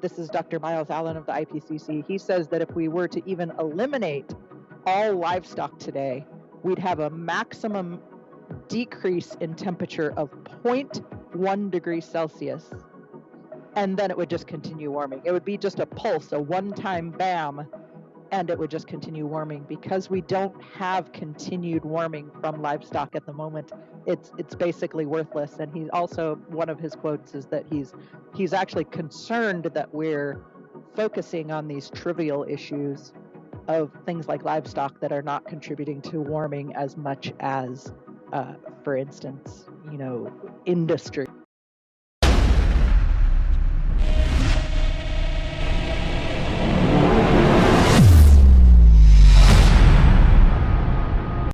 this is Dr. Miles Allen of the IPCC. He says that if we were to even eliminate all livestock today, we'd have a maximum decrease in temperature of 0.1 degrees Celsius, and then it would just continue warming. It would be just a pulse, a one-time bam, and it would just continue warming. Because we don't have continued warming from livestock at the moment, it's basically worthless. And he's also, one of his quotes is that he's actually concerned that we're focusing on these trivial issues of things like livestock that are not contributing to warming as much as, for instance, industry.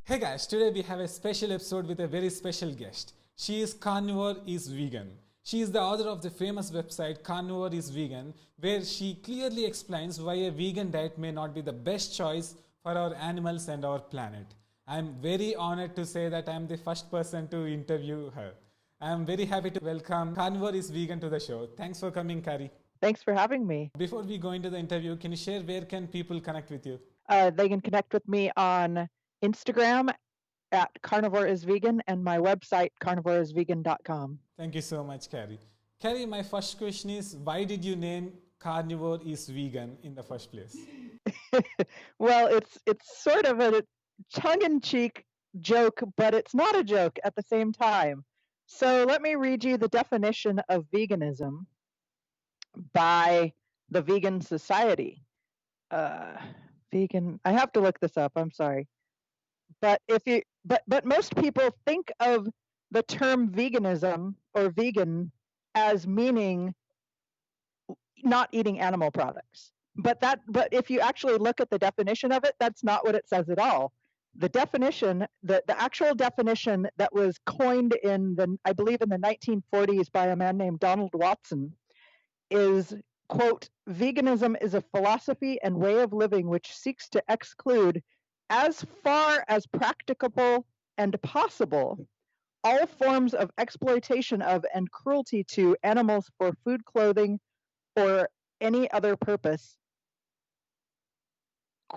Hey guys, today we have a special episode with a very special guest. She is Carnivoreisvegan. She is the author of the famous website Carnivoreisvegan, where she clearly explains why a vegan diet may not be the best choice for our animals and our planet. I am very honored to say that I am the first person to interview her. I am very happy to welcome Carnivoreisvegan to the show. Thanks for coming, Carrie. Thanks for having me. Before we go into the interview, can you share where can people connect with you? They can connect with me on Instagram at Carnivoreisvegan and my website, carnivoreisvegan.com. Thank you so much, Carrie. Carrie, my first question is, why did you name Carnivoreisvegan in the first place? Well, it's sort of a tongue-in-cheek joke, but it's not a joke at the same time. So let me read you the definition of veganism by the Vegan Society. Vegan, I have to look this up, I'm sorry. But but most people think of the term veganism or vegan as meaning not eating animal products. But if you actually look at the definition of it, that's not what it says at all. The definition, the actual definition that was coined I believe in the 1940s by a man named Donald Watson is, quote, veganism is a philosophy and way of living which seeks to exclude, as far as practicable and possible, all forms of exploitation of and cruelty to animals for food, clothing, or any other purpose,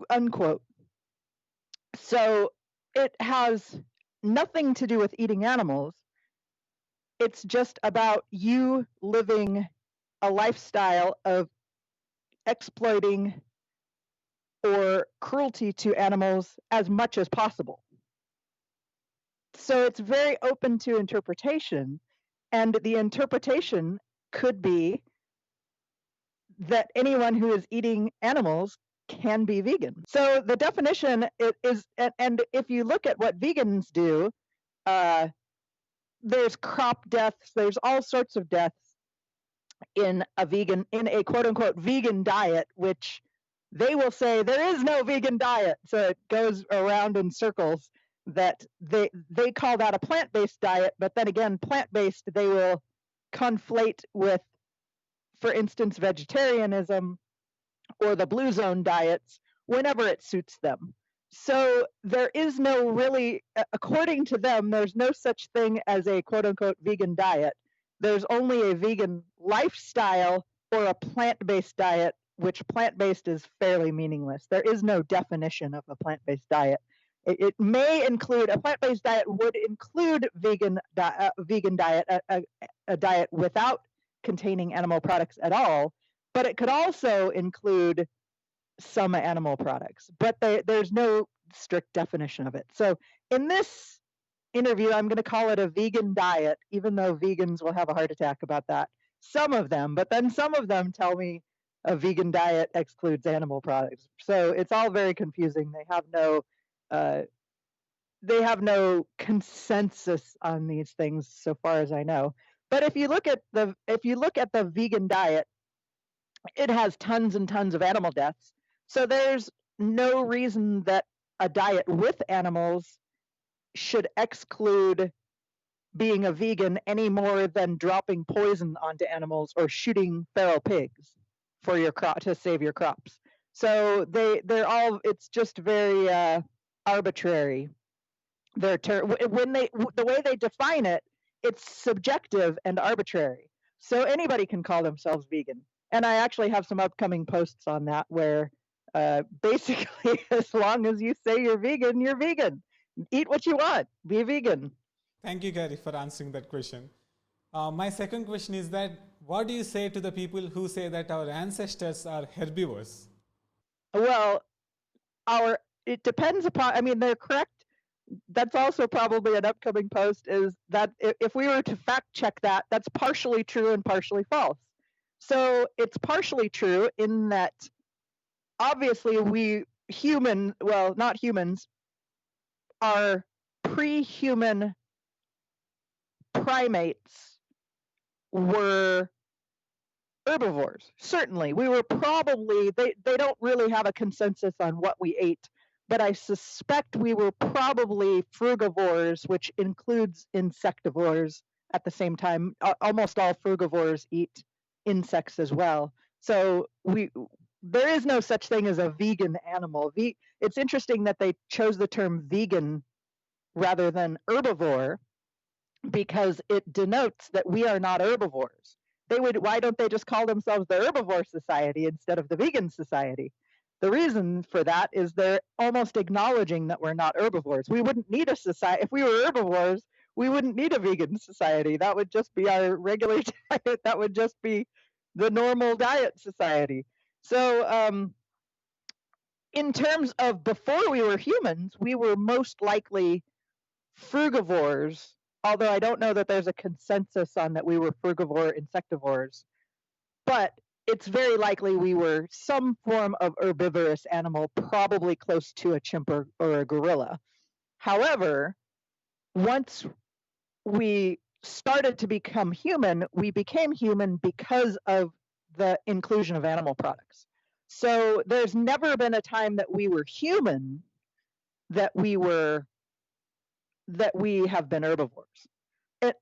unquote. So it has nothing to do with eating animals. It's just about you living a lifestyle of exploiting or cruelty to animals as much as possible. So it's very open to interpretation, and the interpretation could be that anyone who is eating animals can be vegan. So the definition is, and if you look at what vegans do, there's crop deaths, there's all sorts of deaths in a quote unquote vegan diet, which they will say there is no vegan diet. So it goes around in circles that they call that a plant-based diet, but then again, plant-based they will conflate with, for instance, vegetarianism or the blue zone diets whenever it suits them. So there is no really, according to them, there's no such thing as a quote unquote vegan diet. There's only a vegan lifestyle or a plant-based diet, which plant-based is fairly meaningless. There is no definition of a plant-based diet. It may include, a plant-based diet would include vegan diet, a diet without containing animal products at all, but it could also include some animal products, but there's no strict definition of it. So in this interview, I'm going to call it a vegan diet, even though vegans will have a heart attack about that. Some of them, but then some of them tell me a vegan diet excludes animal products. So it's all very confusing. They have no consensus on these things, so far as I know. But if you look at the vegan diet, it has tons and tons of animal deaths. So there's no reason that a diet with animals should exclude being a vegan any more than dropping poison onto animals or shooting feral pigs for your crop to save your crops. So it's just very arbitrary. The way they define it, it's subjective and arbitrary. So anybody can call themselves vegan. And I actually have some upcoming posts on that where basically, as long as you say you're vegan, you're vegan. Eat what you want. Be vegan. Thank you, Gary, for answering that question. My second question is that what do you say to the people who say that our ancestors are herbivores? Well, it depends upon, I mean, they're correct. That's also probably an upcoming post, is that if we were to fact check that, that's partially true and partially false. So it's partially true in that obviously not humans, are pre-human primates were herbivores. Certainly, we were probably, they don't really have a consensus on what we ate, but I suspect we were probably frugivores, which includes insectivores at the same time. Almost all frugivores eat insects as well. So there is no such thing as a vegan animal. It's interesting that they chose the term vegan rather than herbivore, because it denotes that we are not herbivores. Why don't they just call themselves the Herbivore Society instead of the Vegan Society? The reason for that is they're almost acknowledging that we're not herbivores. We wouldn't need a society. If we were herbivores, we wouldn't need a vegan society. That would just be our regular diet. That would just be the normal diet society. So in terms of before we were humans, we were most likely frugivores, although I don't know that there's a consensus on that we were frugivore insectivores, but it's very likely we were some form of herbivorous animal, probably close to a chimp or a gorilla. However, once we started to become human, we became human because of the inclusion of animal products. So there's never been a time that we were human that we have been herbivores,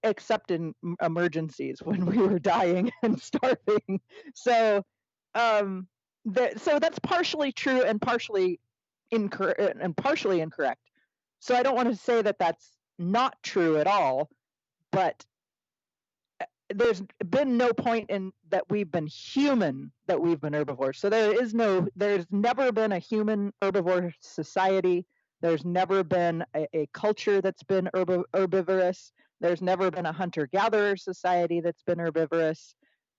except in emergencies when we were dying and starving. So that's partially true and partially incorrect. So I don't want to say that that's not true at all, but there's been no point in that we've been human that we've been herbivores. So there's never been a human herbivore society. There's never been a culture that's been herbivorous. There's never been a hunter-gatherer society that's been herbivorous.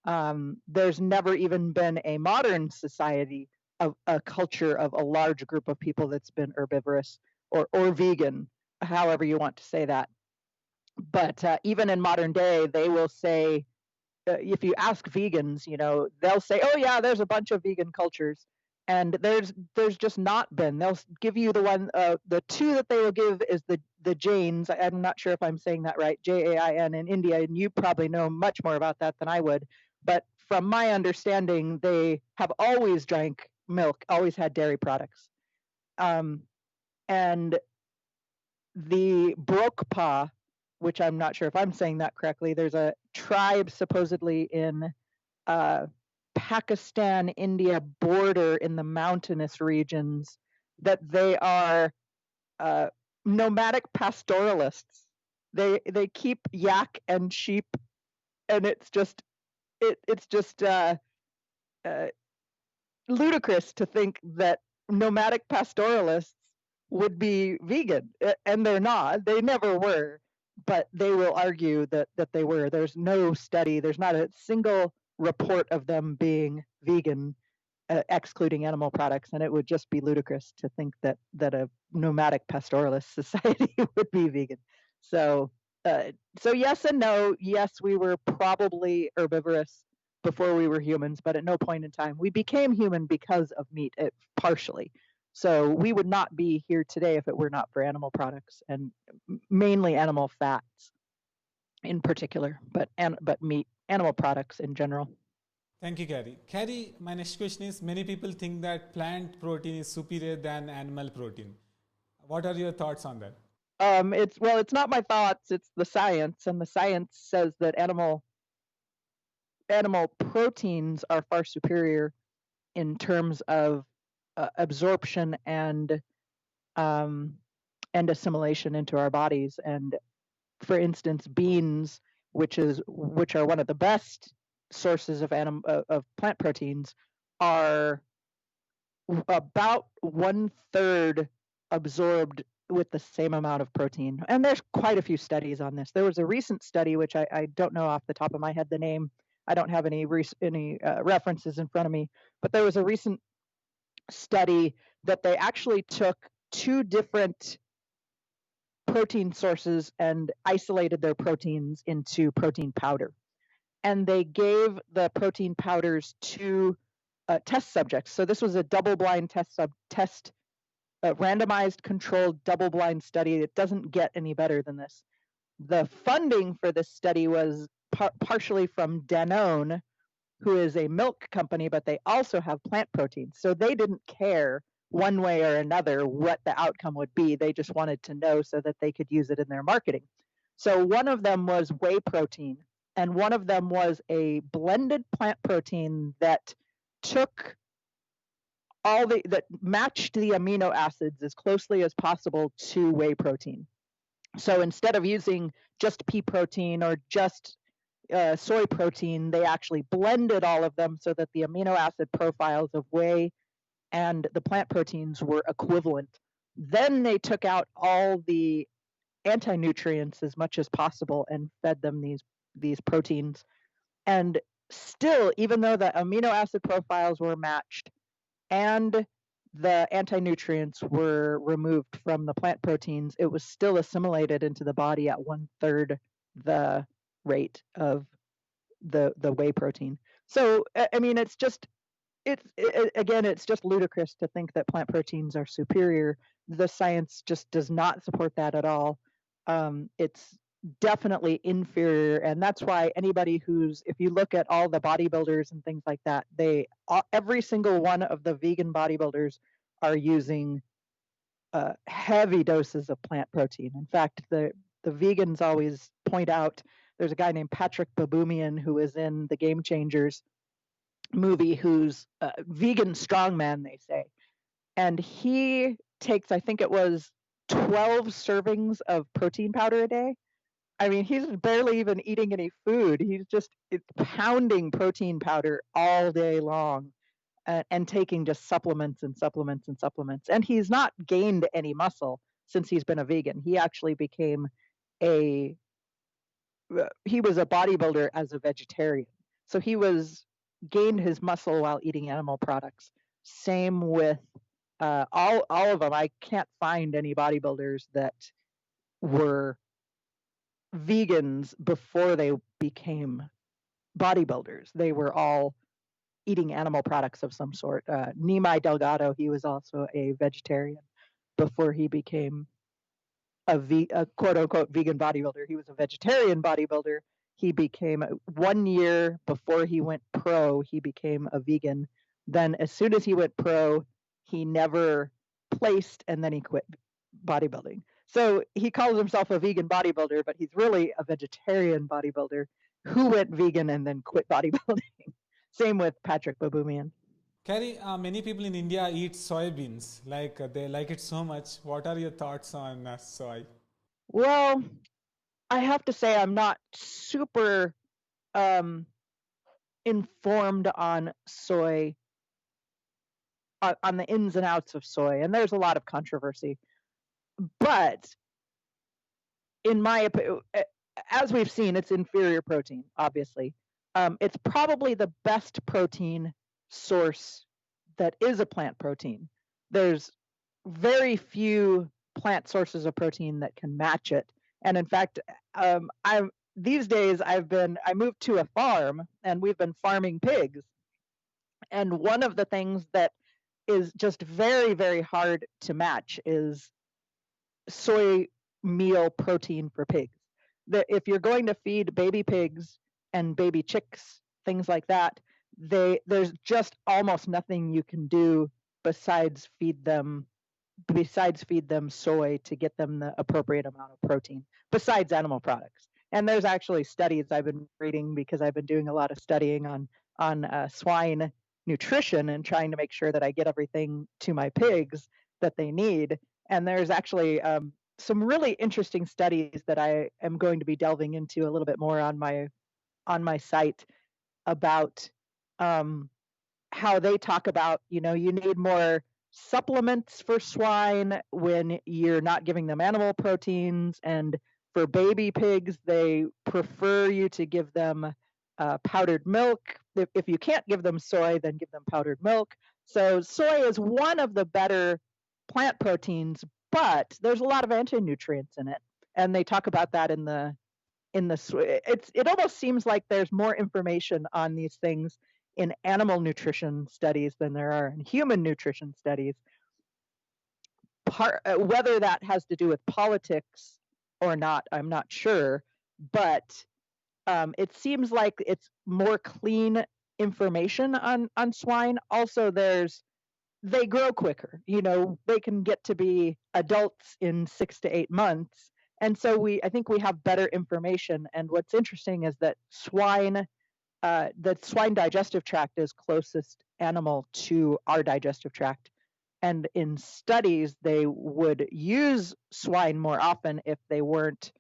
There's never even been a modern society of a culture of a large group of people that's been herbivorous or vegan, however you want to say that. But even in modern day, they will say, if you ask vegans, they'll say, "Oh yeah, there's a bunch of vegan cultures," and there's just not been. They'll give you the two that they will give is the Jains. I'm not sure if I'm saying that right, Jain in India, and you probably know much more about that than I would. But from my understanding, they have always drank milk, always had dairy products, and the Brokpa, which I'm not sure if I'm saying that correctly. There's a tribe supposedly in Pakistan, India border in the mountainous regions that they are nomadic pastoralists. They keep yak and sheep, and it's just ludicrous to think that nomadic pastoralists would be vegan, and they're not. They never were, but they will argue that they were. There's no study. There's not a single report of them being vegan, excluding animal products, and it would just be ludicrous to think that a nomadic pastoralist society would be vegan. So yes and no. Yes, we were probably herbivorous before we were humans, but at no point in time. We became human because of meat, partially. So we would not be here today if it were not for animal products, and mainly animal fats in particular, but meat, animal products in general. Thank you, Gary. Gary, my next question is, many people think that plant protein is superior than animal protein. What are your thoughts on that? It's not my thoughts, it's the science, and the science says that animal proteins are far superior in terms of absorption and assimilation into our bodies. And for instance, beans, which are one of the best sources of plant proteins are about 1/3 absorbed with the same amount of protein. And there's quite a few studies on this. There was a recent study, which I don't know off the top of my head the name. I don't have any references in front of me, but there was a recent study that they actually took 2 different protein sources and isolated their proteins into protein powder. And they gave the protein powders to test subjects. So this was a double-blind randomized controlled double-blind study. It doesn't get any better than this. The funding for this study was partially from Danone, who is a milk company, but they also have plant proteins. So they didn't care one way or another what the outcome would be. They just wanted to know so that they could use it in their marketing. So one of them was whey protein, and one of them was a blended plant protein that took that matched the amino acids as closely as possible to whey protein. So instead of using just pea protein or just soy protein, they actually blended all of them so that the amino acid profiles of whey and the plant proteins were equivalent. Then they took out all the anti-nutrients as much as possible and fed them these proteins. And still, even though the amino acid profiles were matched and the anti-nutrients were removed from the plant proteins, it was still assimilated into the body at 1/3 the rate of the whey protein. So I mean, it's just ludicrous to think that plant proteins are superior. The science just does not support that at all. It's definitely inferior, and that's why anybody if you look at all the bodybuilders and things like that, every single one of the vegan bodybuilders are using heavy doses of plant protein. In fact, the vegans always point out, there's a guy named Patrick Baboumian who is in the Game Changers movie, who's a vegan strongman, they say, and he takes, I think it was 12 servings of protein powder a day. I mean, he's barely even eating any food. He's just pounding protein powder all day long and taking just supplements and supplements and supplements. And he's not gained any muscle since he's been a vegan. He actually he was a bodybuilder as a vegetarian. So he gained his muscle while eating animal products. Same with all of them. I can't find any bodybuilders that were vegans before they became bodybuilders. They were all eating animal products of some sort. Nimai Delgado, he was also a vegetarian before he became a quote-unquote vegan bodybuilder. He was a vegetarian bodybuilder. He became, 1 year before he went pro, he became a vegan. Then as soon as he went pro, he never placed, and then he quit bodybuilding. So he calls himself a vegan bodybuilder, but he's really a vegetarian bodybuilder who went vegan and then quit bodybuilding. Same with Patrick Baboumian. Carrie, many people in India eat soybeans. They like it so much. What are your thoughts on soy? Well, I have to say I'm not super informed on soy, on the ins and outs of soy, and there's a lot of controversy. But in my opinion, as we've seen, it's inferior protein, obviously. It's probably the best protein source that is a plant protein. There's very few plant sources of protein that can match it. And in fact, these days I moved to a farm and we've been farming pigs. And one of the things that is just very, very hard to match is soy meal protein for pigs. If you're going to feed baby pigs and baby chicks, things like that, there's just almost nothing you can do besides feed them soy to get them the appropriate amount of protein, besides animal products. And there's actually studies I've been reading, because I've been doing a lot of studying on swine nutrition and trying to make sure that I get everything to my pigs that they need. And there's actually some really interesting studies that I am going to be delving into a little bit more on my site, about how they talk about, you need more supplements for swine when you're not giving them animal proteins. And for baby pigs, they prefer you to give them powdered milk. If you can't give them soy, then give them powdered milk. So soy is one of the better plant proteins, but there's a lot of anti-nutrients in it. And they talk about that in the it almost seems like there's more information on these things in animal nutrition studies than there are in human nutrition studies. Whether that has to do with politics or not, I'm not sure, but it seems like it's more clean information on swine. Also, they grow quicker. They can get to be adults in 6 to 8 months. And so I think we have better information. And what's interesting is that the swine digestive tract is closest animal to our digestive tract. And in studies, they would use swine more often if they weren't,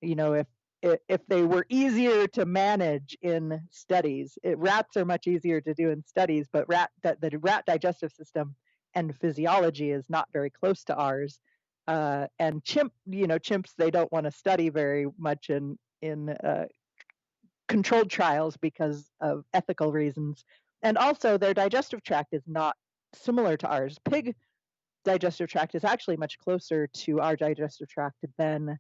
if they were easier to manage in studies. Rats are much easier to do in studies, but the rat digestive system and physiology is not very close to ours. And chimps, they don't want to study very much in controlled trials because of ethical reasons. And also their digestive tract is not similar to ours. Pig digestive tract is actually much closer to our digestive tract than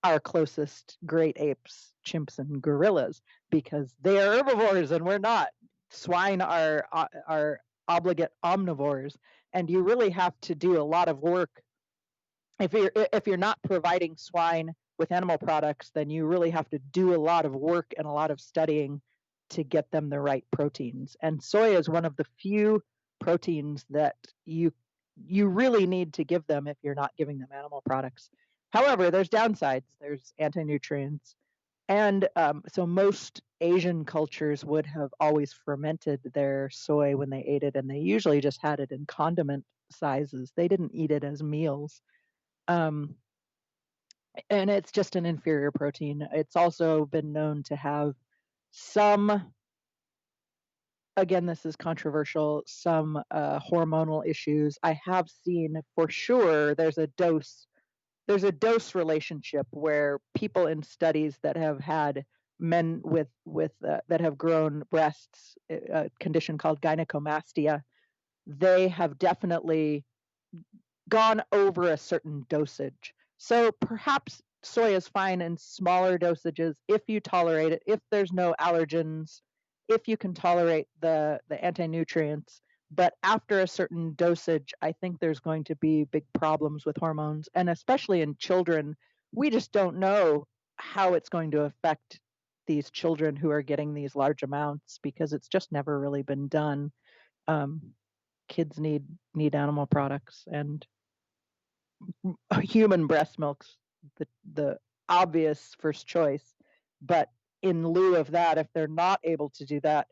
our closest great apes, chimps, and gorillas, because they are herbivores and we're not. Swine are obligate omnivores, and you really have to do a lot of work. If you're not providing swine with animal products, then you really have to do a lot of work and a lot of studying to get them the right proteins. And soy is one of the few proteins that you really need to give them if you're not giving them animal products. However, there's downsides. There's anti-nutrients. And so most Asian cultures would have always fermented their soy when they ate it, and they usually just had it in condiment sizes. They didn't eat it as meals. And it's just an inferior protein. It's also been known to have some, again, this is controversial, some hormonal issues. I have seen for sure there's a dose relationship where people in studies that have had men with that have grown breasts, a condition called gynecomastia, they have definitely gone over a certain dosage. So perhaps soy is fine in smaller dosages if you tolerate it, if there's no allergens, if you can tolerate the anti-nutrients. But after a certain dosage, I think there's going to be big problems with hormones. And especially in children, we just don't know how it's going to affect these children who are getting these large amounts, because it's just never really been done. Kids need animal products, and human breast milk's the obvious first choice. But in lieu of that, if they're not able to do that,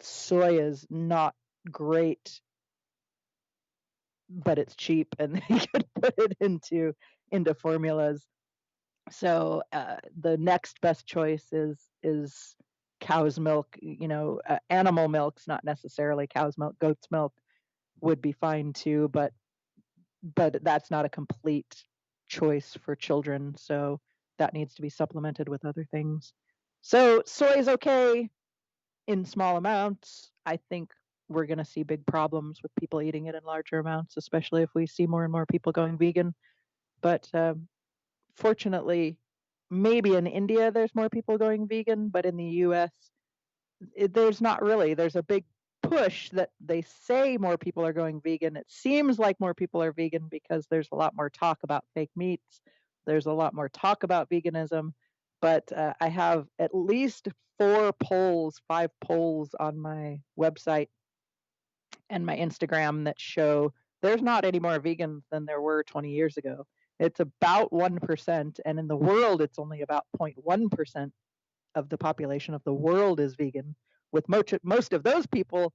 soy is not great, but it's cheap, and they could put it into formulas. So the next best choice is cow's milk. Animal milk's not necessarily cow's milk. Goat's milk would be fine too, but that's not a complete choice for children, so that needs to be supplemented with other things. So soy is okay in small amounts. I think we're going to see big problems with people eating it in larger amounts, especially if we see more and more people going vegan. But fortunately, maybe in India there's more people going vegan, but in the US, there's not really. There's a big push that they say more people are going vegan. It seems like more people are vegan because there's a lot more talk about fake meats. There's a lot more talk about veganism. But I have at least 5 polls on my website and my Instagram that show there's not any more vegans than there were 20 years ago. It's about 1%, and in the world, it's only about 0.1% of the population of the world is vegan, with most of those people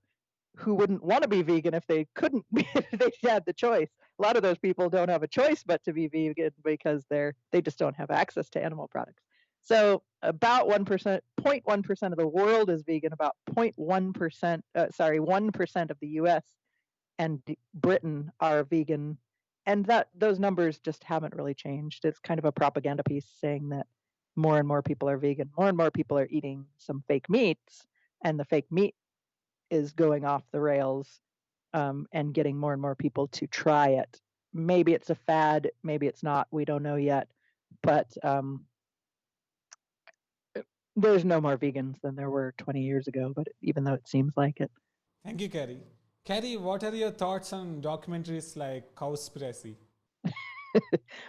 who wouldn't want to be vegan if they couldn't, if they had the choice. A lot of those people don't have a choice but to be vegan because they just don't have access to animal products. So about 1%, 0.1% of the world is vegan, about 0.1%, 1% of the US and Britain are vegan. And those numbers just haven't really changed. It's kind of a propaganda piece saying that more and more people are vegan, more and more people are eating some fake meats, and the fake meat is going off the rails, and getting more and more people to try it. Maybe it's a fad, maybe it's not, we don't know yet, but there's no more vegans than there were 20 years ago, but even though it seems like it. Thank you, Carrie. Carrie, what are your thoughts on documentaries like Cowspiracy?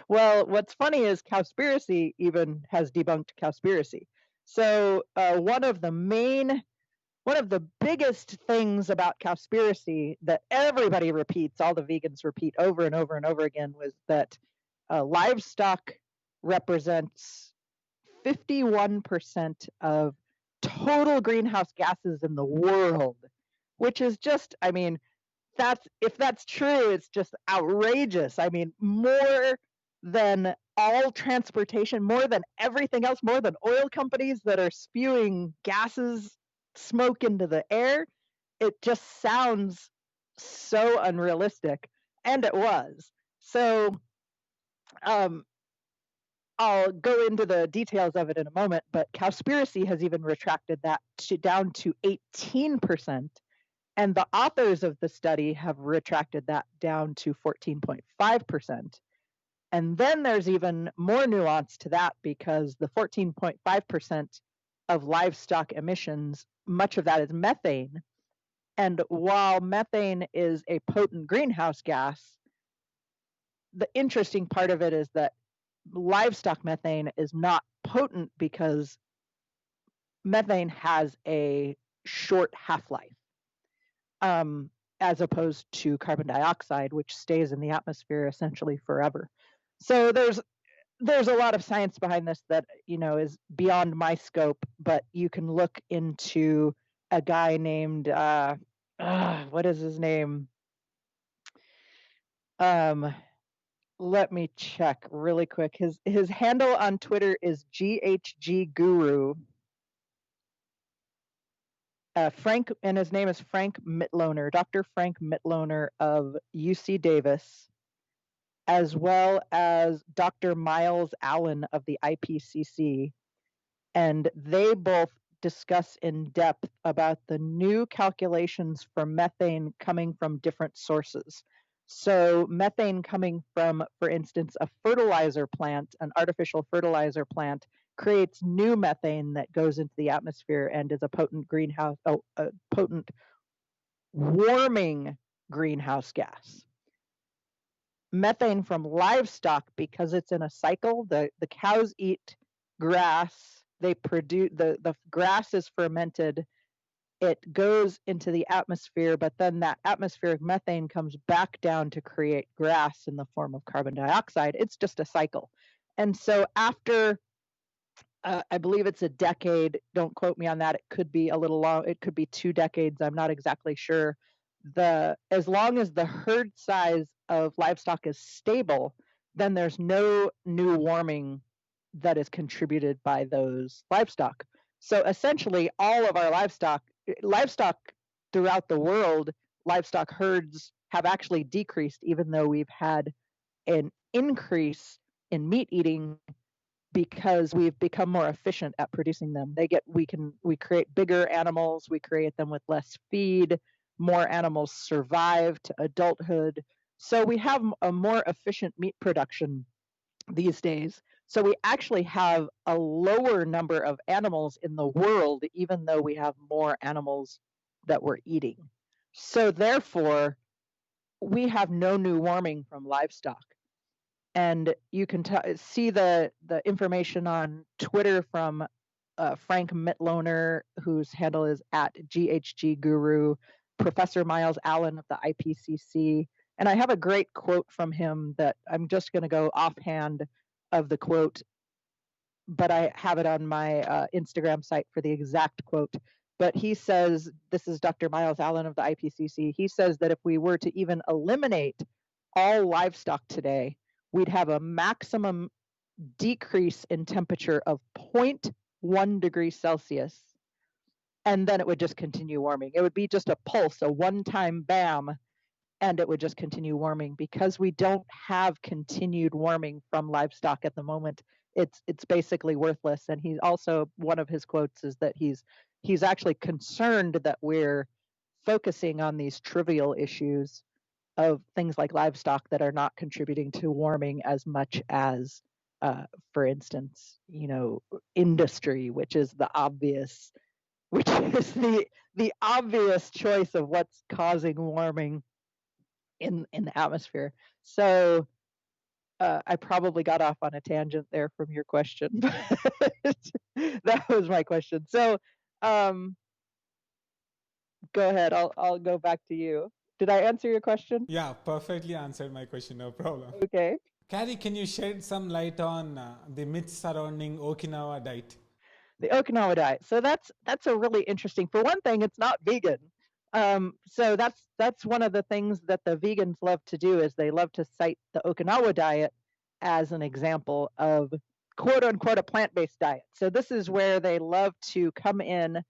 Well, what's funny is Cowspiracy even has debunked Cowspiracy. So one of the biggest things about Cowspiracy that everybody repeats, all the vegans repeat over and over and over again, was that livestock represents 51% of total greenhouse gases in the world, which is just, I mean, if that's true, it's just outrageous. I mean, more than all transportation, more than everything else, more than oil companies that are spewing gases, smoke into the air. It just sounds so unrealistic, and it was. So I'll go into the details of it in a moment, but Cowspiracy has even retracted that down to 18%. And the authors of the study have retracted that down to 14.5%. And then there's even more nuance to that, because the 14.5% of livestock emissions, much of that is methane. And while methane is a potent greenhouse gas, the interesting part of it is that livestock methane is not potent because methane has a short half-life. As opposed to carbon dioxide, which stays in the atmosphere essentially forever. So there's a lot of science behind this that, is beyond my scope, but you can look into a guy named, what is his name? Let me check really quick. His handle on Twitter is GHG Guru. Frank, and his name is Frank Mitloehner, Dr. Frank Mitloehner of UC Davis, as well as Dr. Miles Allen of the IPCC. And they both discuss in depth about the new calculations for methane coming from different sources. So methane coming from, for instance, a fertilizer plant, an artificial fertilizer plant, creates new methane that goes into the atmosphere and is a potent potent warming greenhouse gas. Methane from livestock, because it's in a cycle, the cows eat grass, they produce, the grass is fermented, it goes into the atmosphere, but then that atmospheric methane comes back down to create grass in the form of carbon dioxide. It's just a cycle. And so after I believe it's a decade. Don't quote me on that. It could be a little long. It could be 2 decades. I'm not exactly sure. As long as the herd size of livestock is stable, then there's no new warming that is contributed by those livestock. So essentially, all of our livestock throughout the world, livestock herds have actually decreased, even though we've had an increase in meat eating, because we've become more efficient at producing them. We create bigger animals, we create them with less feed, more animals survive to adulthood. So we have a more efficient meat production these days. So we actually have a lower number of animals in the world, even though we have more animals that we're eating. So therefore, we have no new warming from livestock. And you can see the information on Twitter from Frank Mitloehner, whose handle is at GHG Guru, Professor Miles Allen of the IPCC. And I have a great quote from him that I'm just going to go offhand of the quote, but I have it on my Instagram site for the exact quote. But he says, this is Dr. Miles Allen of the IPCC, he says that if we were to even eliminate all livestock today, we'd have a maximum decrease in temperature of 0.1 degrees Celsius, and then it would just continue warming. It would be just a pulse, a one-time bam, and it would just continue warming. Because we don't have continued warming from livestock at the moment, it's basically worthless. And he's also, one of his quotes is that he's actually concerned that we're focusing on these trivial issues of things like livestock that are not contributing to warming as much as, for instance, industry, which is the obvious choice of what's causing warming in the atmosphere. So I probably got off on a tangent there from your question, but that was my question. So go ahead. I'll go back to you. Did I answer your question? Yeah, perfectly answered my question, no problem. Okay. Carrie, can you shed some light on the myths surrounding Okinawa diet? The Okinawa diet. So that's a really interesting. For one thing, it's not vegan. So that's one of the things that the vegans love to do, is they love to cite the Okinawa diet as an example of quote unquote a plant-based diet. So this is where they love to come in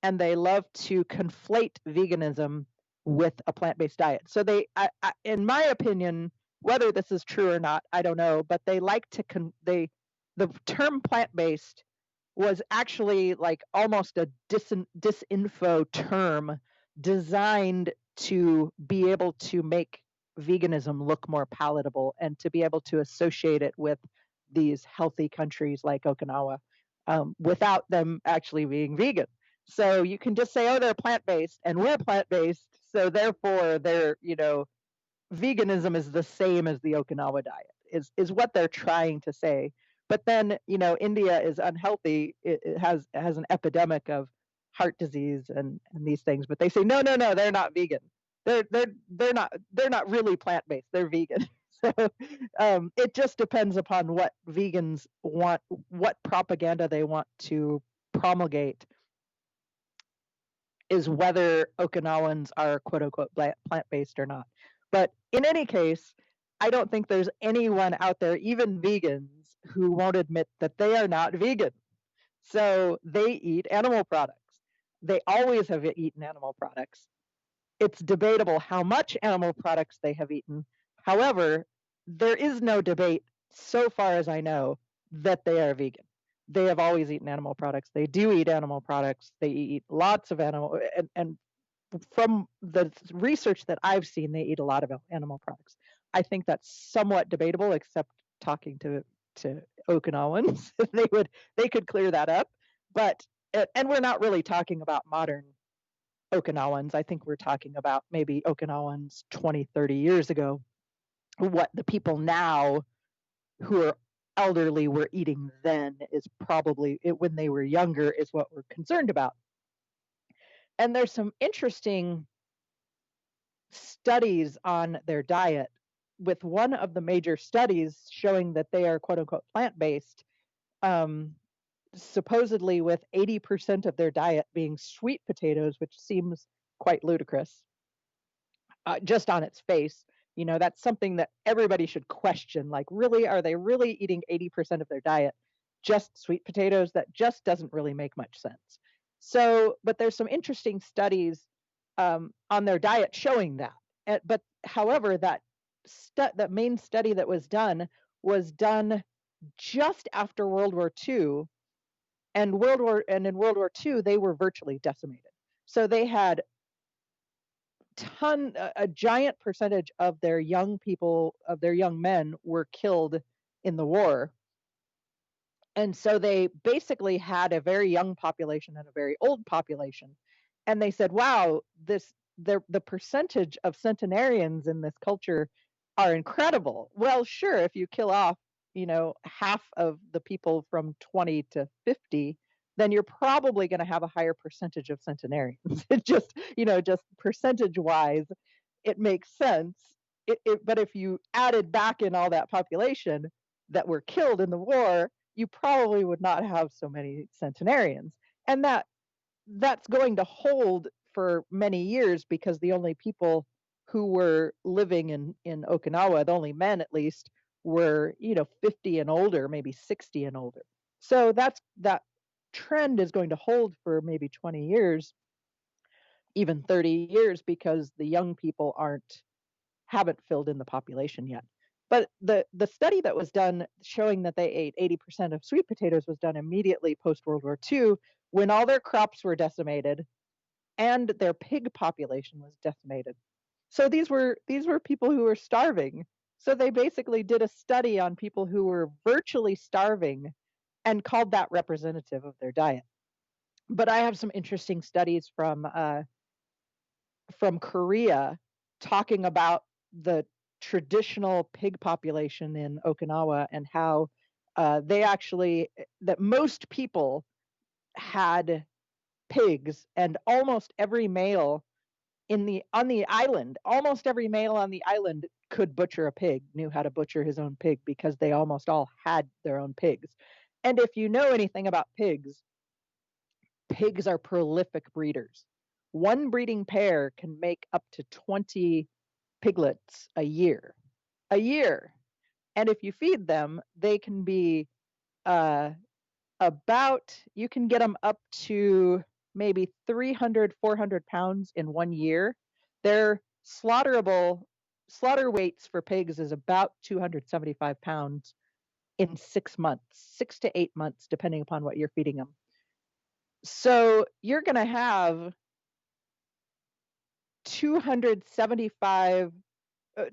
and they love to conflate veganism with a plant-based diet. So they, in my opinion, whether this is true or not, I don't know, but they like to the term plant-based was actually like almost a disinfo term designed to be able to make veganism look more palatable and to be able to associate it with these healthy countries like Okinawa, without them actually being vegan. So you can just say, oh, they're plant-based and we're plant-based, so therefore they're, veganism is the same as the Okinawa diet, is what they're trying to say. But then, India is unhealthy. It has an epidemic of heart disease and these things. But they say, no, they're not vegan. They're not really plant-based. They're vegan. So it just depends upon what vegans want, what propaganda they want to promulgate, is whether Okinawans are quote unquote plant-based or not. But in any case, I don't think there's anyone out there, even vegans, who won't admit that they are not vegan. So they eat animal products. They always have eaten animal products. It's debatable how much animal products they have eaten. However, there is no debate, so far as I know, that they are vegan. They have always eaten animal products. They do eat animal products. They eat lots of animal, and from the research that I've seen, they eat a lot of animal products. I think that's somewhat debatable, except talking to Okinawans, they could clear that up. But and we're not really talking about modern Okinawans. I think we're talking about maybe Okinawans 20, 30 years ago. What the people now who are elderly were eating then is probably when they were younger is what we're concerned about. And there's some interesting studies on their diet, with one of the major studies showing that they are quote unquote plant-based, supposedly with 80% of their diet being sweet potatoes, which seems quite ludicrous just on its face. That's something that everybody should question. Like, really, are they really eating 80% of their diet just sweet potatoes? That just doesn't really make much sense. So, but there's some interesting studies on their diet showing that. But however, that main study that was done just after World War II, and in World War II they were virtually decimated. So they had a giant percentage of their young people, of their young men, were killed in the war. And so they basically had a very young population and a very old population. And they said, wow, the percentage of centenarians in this culture are incredible. Well, sure, if you kill off, half of the people from 20 to 50, then you're probably going to have a higher percentage of centenarians. It just, just percentage wise, it makes sense. But if you added back in all that population that were killed in the war, you probably would not have so many centenarians. And that's going to hold for many years, because the only people who were living in Okinawa, the only men at least, were, 50 and older, maybe 60 and older. So that trend is going to hold for maybe 20 years, even 30 years, because the young people haven't filled in the population yet. But the study that was done showing that they ate 80% of sweet potatoes was done immediately post World War II, when all their crops were decimated and their pig population was decimated. So these were people who were starving. So they basically did a study on people who were virtually starving and called that representative of their diet. But I have some interesting studies from Korea talking about the traditional pig population in Okinawa and how that most people had pigs, and almost every male on the island, could butcher a pig, knew how to butcher his own pig, because they almost all had their own pigs. And if you know anything about pigs are prolific breeders. One breeding pair can make up to 20 piglets a year. And if you feed them, they can be you can get them up to maybe 300, 400 pounds in 1 year. Their slaughter weights for pigs is about 275 pounds in 6 months, 6 to 8 months, depending upon what you're feeding them. So you're going to have 275,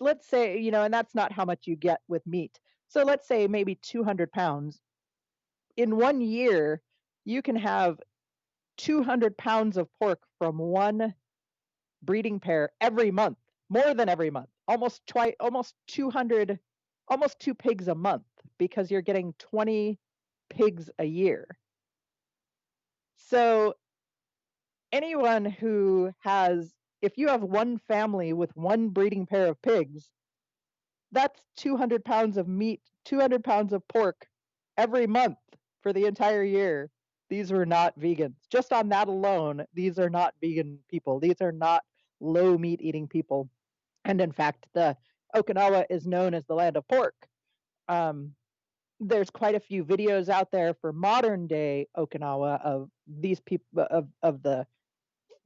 let's say, and that's not how much you get with meat. So let's say maybe 200 pounds. In 1 year, you can have 200 pounds of pork from one breeding pair every month, more than every month, almost 200, almost 2 pigs a month, because you're getting 20 pigs a year. So anyone who if you have one family with one breeding pair of pigs, that's 200 pounds of meat, 200 pounds of pork every month for the entire year. These were not vegans. Just on that alone, these are not vegan people. These are not low meat eating people. And in fact, the Okinawa is known as the land of pork. There's quite a few videos out there for modern day Okinawa of these people, of the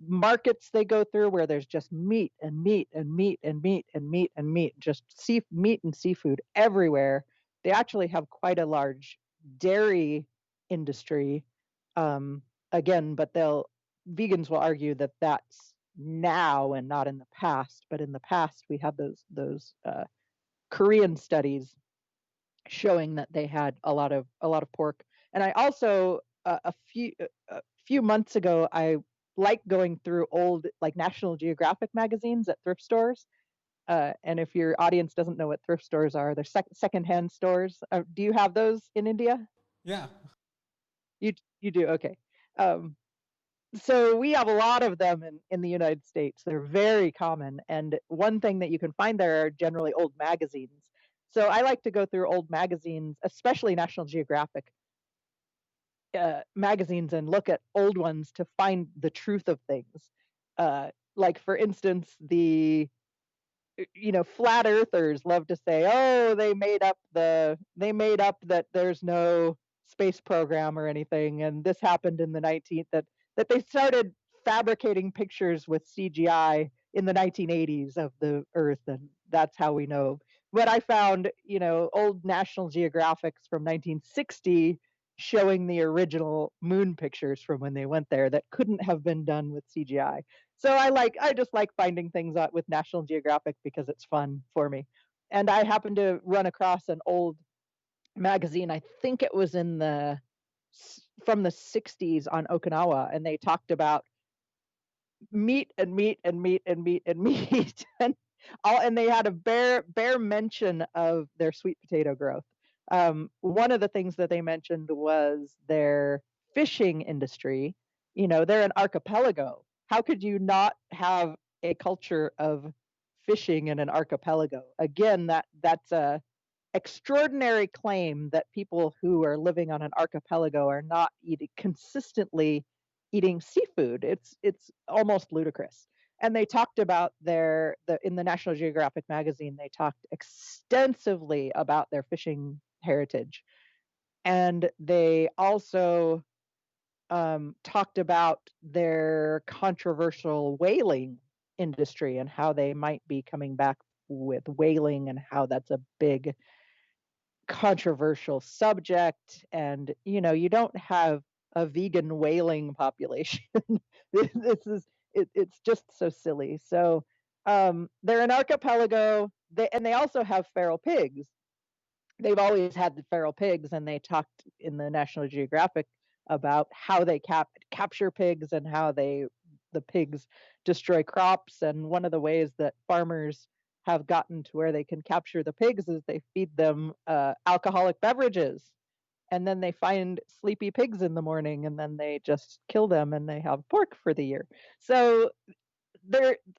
markets they go through, where there's just meat and meat and meat and meat and meat and meat, just meat and seafood everywhere. They actually have quite a large dairy industry. Again, but vegans will argue that that's now and not in the past. But in the past, we have those Korean studies showing that they had a lot of pork. And I also a few months ago, I like going through old, like, National Geographic magazines at thrift stores. And if your audience doesn't know what thrift stores are, they're secondhand stores. Do you have those in India? Yeah. You do? Okay. So we have a lot of them in the United States. They're very common. And one thing that you can find there are generally old magazines. So I like to go through old magazines, especially National Geographic magazines, and look at old ones to find the truth of things. Like, for instance, the flat earthers love to say, oh, they made up that there's no space program or anything, and this happened in the 19th, that they started fabricating pictures with CGI in the 1980s of the Earth, and that's how we know. But I found, old National Geographics from 1960 showing the original moon pictures from when they went there that couldn't have been done with CGI. So I just like finding things out with National Geographic because it's fun for me. And I happened to run across an old magazine. I think it was from the 60s on Okinawa, and they talked about meat and meat and meat and meat and meat, and they had a bare mention of their sweet potato growth. One of the things that they mentioned was their fishing industry. They're an archipelago. How could you not have a culture of fishing in an archipelago? Again, that's a extraordinary claim, that people who are living on an archipelago are not consistently eating seafood. It's almost ludicrous. And they talked about in the National Geographic magazine, they talked extensively about their fishing heritage. And they also talked about their controversial whaling industry and how they might be coming back with whaling and how that's a big controversial subject. And, you don't have a vegan whaling population. It's just so silly. So they're an archipelago. They also have feral pigs. They've always had the feral pigs, and they talked in the National Geographic about how they capture pigs and how the pigs destroy crops. And one of the ways that farmers have gotten to where they can capture the pigs is they feed them alcoholic beverages, and then they find sleepy pigs in the morning, and then they just kill them and they have pork for the year. So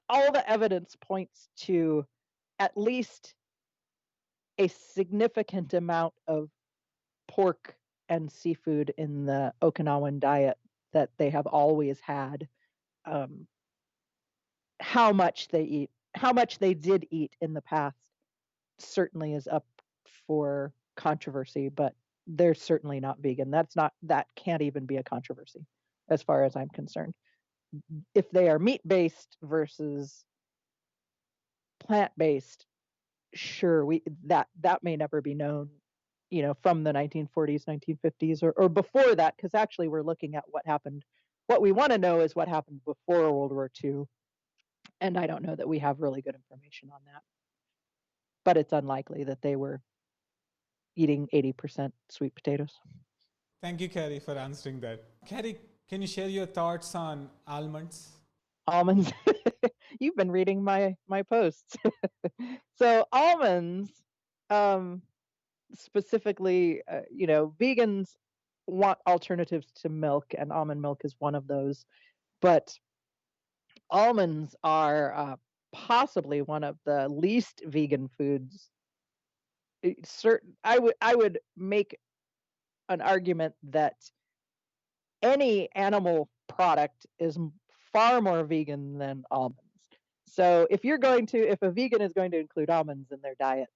all the evidence points to at least a significant amount of pork and seafood in the Okinawan diet that they have always had. How much they did eat in the past certainly is up for controversy, but they're certainly not vegan. That can't even be a controversy as far as I'm concerned. If they are meat-based versus plant-based, sure, that may never be known, from the 1940s, 1950s, or before that, because actually we're looking at what happened. What we want to know is what happened before World War II, and I don't know that we have really good information on that. But it's unlikely that they were eating 80% sweet potatoes. Thank you, Carrie, for answering that. Carrie, can you share your thoughts on almonds? Almonds. You've been reading my posts. So almonds, specifically, vegans want alternatives to milk, and almond milk is one of those. But almonds are possibly one of the least vegan foods. I would make an argument that any animal product is far more vegan than almonds. So if a vegan is going to include almonds in their diet,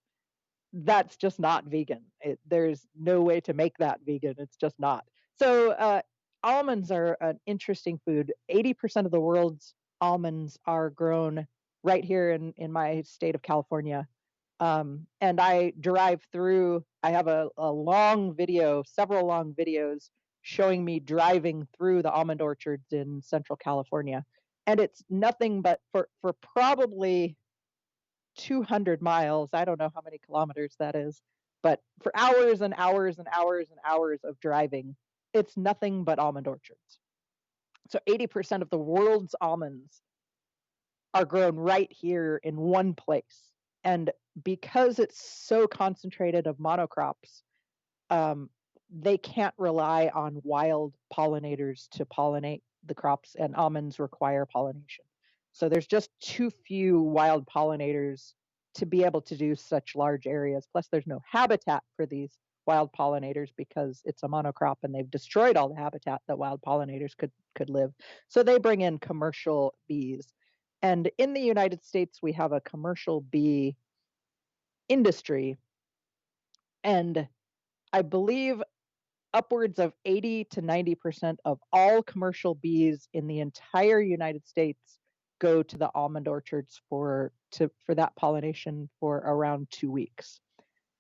that's just not vegan. There's no way to make that vegan. It's just not. So almonds are an interesting food. 80% of the world's almonds are grown right here in my state of California. And I drive through, I have a long video, several long videos showing me driving through the almond orchards in Central California. And it's nothing but for probably 200 miles, I don't know how many kilometers that is, but for hours and hours and hours and hours of driving, it's nothing but almond orchards. So 80% of the world's almonds are grown right here in one place. And because it's so concentrated of monocrops, they can't rely on wild pollinators to pollinate the crops, and almonds require pollination. So there's just too few wild pollinators to be able to do such large areas. Plus, there's no habitat for these wild pollinators because it's a monocrop, and they've destroyed all the habitat that wild pollinators could live. So they bring in commercial bees. And in the United States, we have a commercial bee industry. And I believe upwards of 80 to 90% of all commercial bees in the entire United States go to the almond orchards for that pollination for around 2 weeks.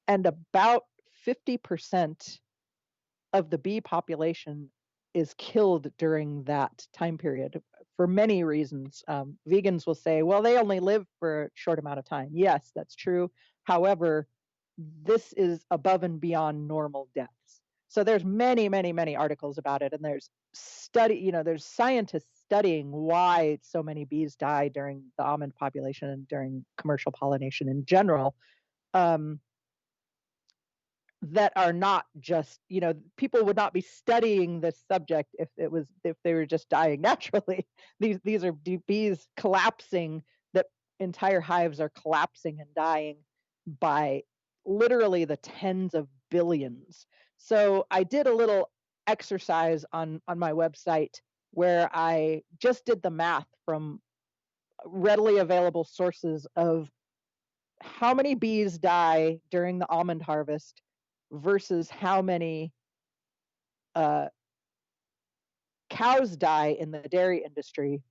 And about 50% of the bee population is killed during that time period for many reasons. Vegans will say, well, they only live for a short amount of time. Yes, that's true. However, this is above and beyond normal deaths. So there's many, many, many articles about it, and there's there's scientists studying why so many bees die during the almond population and during commercial pollination in general. That are not just, people would not be studying this subject if they were just dying naturally. These are bees collapsing, that entire hives are collapsing and dying by literally the tens of billions. So I did a little exercise on my website where I just did the math from readily available sources of how many bees die during the almond harvest versus how many cows die in the dairy industry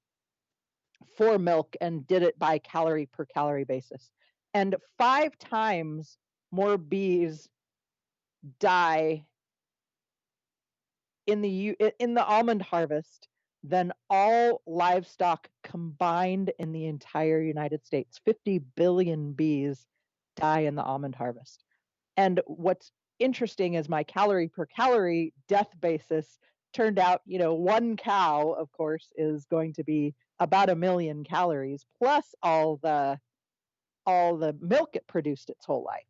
for milk, and did it by calorie per calorie basis. And 5 times more bees die in the almond harvest than all livestock combined in the entire United States. 50 billion bees die in the almond harvest. And what's interesting is my calorie per calorie death basis turned out, one cow, of course, is going to be about 1 million calories plus all the milk it produced its whole life.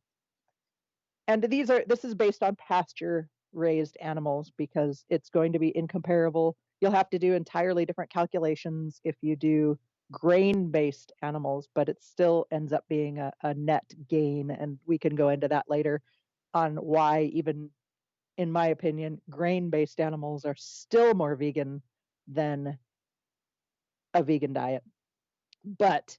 And this is based on pasture raised animals because it's going to be incomparable. You'll have to do entirely different calculations if you do grain-based animals, but it still ends up being a net gain. And we can go into that later on why, even in my opinion, grain-based animals are still more vegan than a vegan diet. But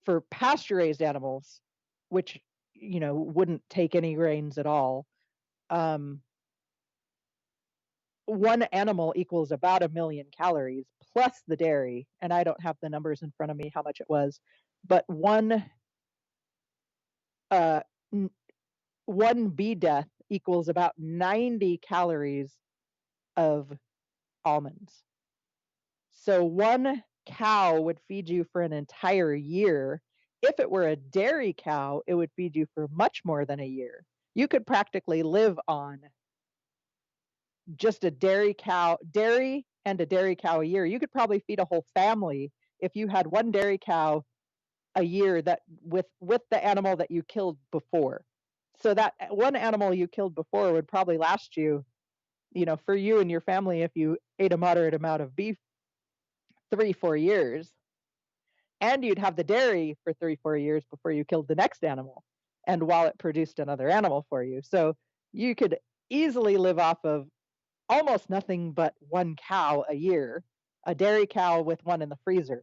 for pasture-raised animals, which wouldn't take any grains at all, one animal equals about 1 million calories plus the dairy, and I don't have the numbers in front of me how much it was, but one bee death equals about 90 calories of almonds. So one cow would feed you for an entire year. If it were a dairy cow, it would feed you for much more than a year. You could practically live on just a dairy and a dairy cow a year. You could probably feed a whole family if you had one dairy cow a year that with the animal that you killed before. So that one animal you killed before would probably last you, for you and your family, if you ate a moderate amount of beef, 3-4 years. And you'd have the dairy for 3-4 years before you killed the next animal, and while it produced another animal for you. So you could easily live off of almost nothing but one cow a year, a dairy cow with one in the freezer,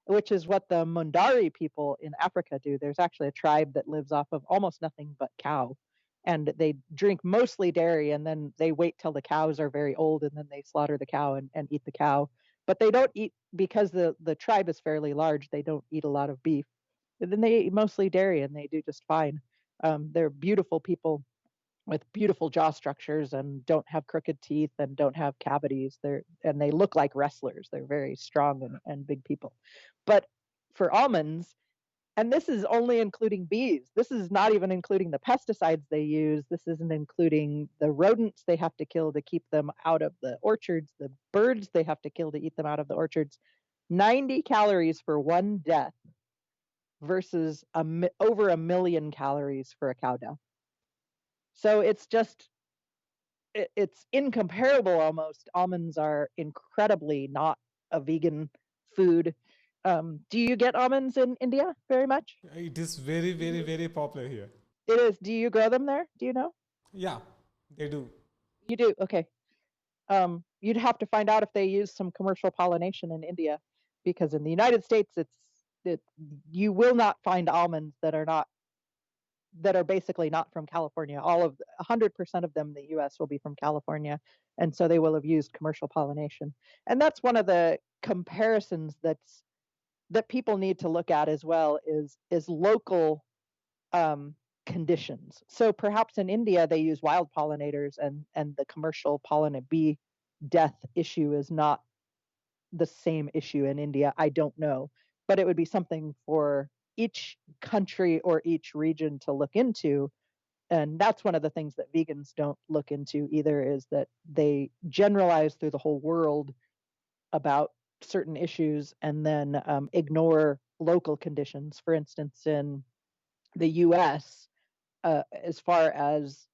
which is what the Mundari people in Africa do. There's actually a tribe that lives off of almost nothing but cow, and they drink mostly dairy, and then they wait till the cows are very old, and then they slaughter the cow and eat the cow. But they don't eat, because the tribe is fairly large, they don't eat a lot of beef. And then they eat mostly dairy, and they do just fine. They're beautiful people with beautiful jaw structures and don't have crooked teeth and don't have cavities. And they look like wrestlers. They're very strong and big people. But for almonds, and this is only including bees, this is not even including the pesticides they use. This isn't including the rodents they have to kill to keep them out of the orchards, the birds they have to kill to eat them out of the orchards. 90 calories for one death versus over 1 million calories for a cow death. So it's incomparable almost. Almonds are incredibly not a vegan food. Do you get almonds in India very much? It is very, very, very popular here. It is. Do you grow them there? Do you know? Yeah, they do. You do? Okay. You'd have to find out if they use some commercial pollination in India, because in the United States, you will not find almonds that are basically not from California. 100% of them in the US will be from California, and so they will have used commercial pollination. And that's one of the comparisons that people need to look at as well, is local conditions. So perhaps in India they use wild pollinators, and the commercial bee death issue is not the same issue in India. I don't know, but it would be something for each country or each region to look into. And that's one of the things that vegans don't look into either, is that they generalize through the whole world about certain issues and then ignore local conditions. For instance, in the US, as far as